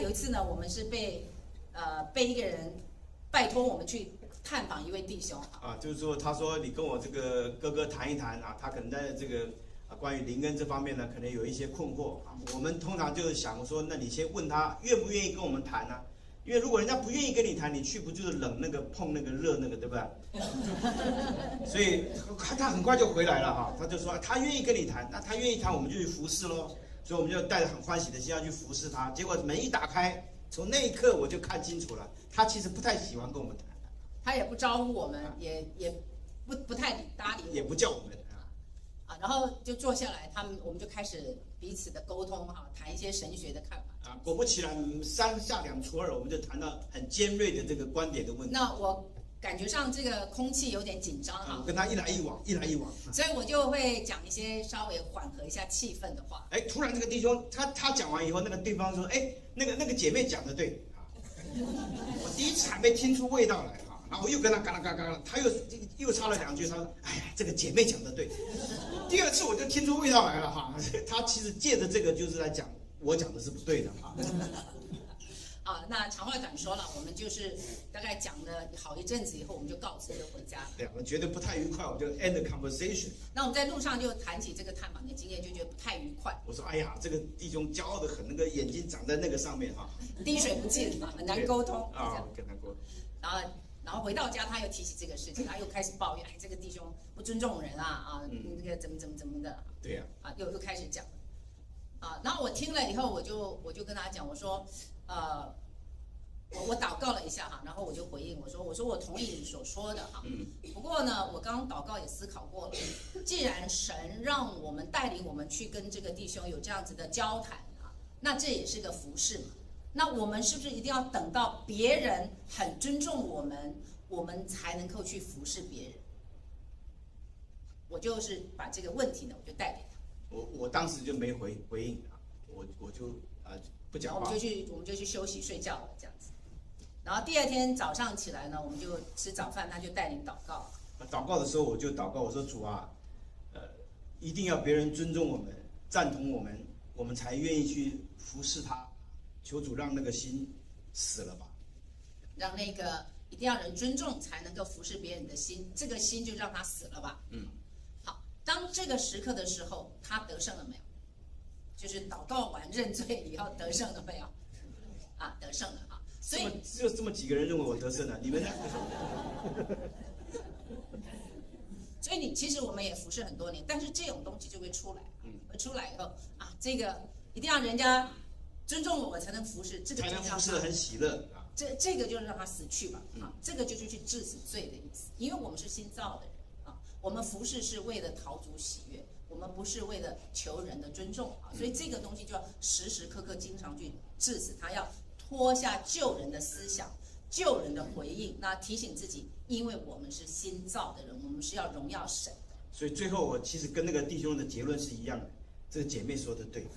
有一次呢，我们是被一个人拜托我们去探访一位弟兄啊，就是说，他说你跟我这个哥哥谈一谈啊，他可能在这个关于灵恩这方面呢，可能有一些困惑啊。我们通常就是想说，那你先问他愿不愿意跟我们谈呢？因为如果人家不愿意跟你谈，你去不就是冷那个碰那个热那个，对不对？所以他很快就回来了哈，他就说他愿意跟你谈，那他愿意谈，我们就去服侍咯。所以我们就带着很欢喜的心要去服侍他。结果门一打开，从那一刻我就看清楚了，他其实不太喜欢跟我们谈，他也不招呼我们，也不太搭理我们，也不叫我们啊，然后就坐下来，我们就开始彼此的沟通哈，谈一些神学的看法。果不其然，三下两除二，我们就谈到很尖锐的这个观点的问题。那我感觉上这个空气有点紧张哈，我跟他一来一往，一来一往，所以我就会讲一些稍微缓和一下气氛的话。突然这个弟兄他讲完以后，那个对方说，那个姐妹讲的对啊，我第一次还没听出味道来啊，然后我又跟他嘎啦嘎啦，他又插了两句，他说，哎呀，这个姐妹讲的对。第二次我就听出味道来了哈，他其实借着这个就是在讲我讲的是不对的啊。啊，那长话短说了，我们就是大概讲了好一阵子以后，我们就告辞就回家了。对，我觉得不太愉快，我就 end the conversation。那我们在路上就谈起这个探访的经验，就觉得不太愉快。我说，哎呀，这个弟兄骄傲的很，那个眼睛长在那个上面哈，滴水不进嘛，很难沟通啊，跟他沟通。然后回到家，他又提起这个事情，他又开始抱怨，这个弟兄不尊重人那个怎么的。对呀。又开始讲了。然后我听了以后，我就跟他讲，我说，我祷告了一下哈，然后我就回应我说我同意你所说的哈，不过呢，我刚刚祷告也思考过了，既然神让我们带领我们去跟这个弟兄有这样子的交谈啊，那这也是个服事嘛，那我们是不是一定要等到别人很尊重我们才能够去服侍别人？我就是把这个问题呢，我就带给他。我当时就没回应啊，我就不讲话，我们就去休息睡觉了这样子。然后第二天早上起来呢，我们就吃早饭，他就带领祷告。祷告的时候我就祷告，我说主啊，一定要别人尊重我们、赞同我们，我们才愿意去服侍他。求主让那个心死了吧，让那个一定要人尊重才能够服侍别人的心，这个心就让他死了吧。好，当这个时刻的时候，他得胜了没有？就是祷告完认罪以后得胜了没有？得胜了啊。所以只有这么几个人认为我得胜了，你们呢？所以其实我们也服侍很多年，但是这种东西就会出来，会出来以后这个一定要人家尊重我才能服侍，这个才能服侍很喜乐啊。这个就是让他死去吧这个就是去治死罪的意思，因为我们是新造的人我们服侍是为了讨主喜悦，我们不是为了求人的尊重所以这个东西就要时时刻刻经常去治死他，要脱下救人的思想、救人的回应，那提醒自己，因为我们是新造的人，我们是要荣耀神的。所以最后我其实跟那个弟兄的结论是一样的，这个姐妹说的对。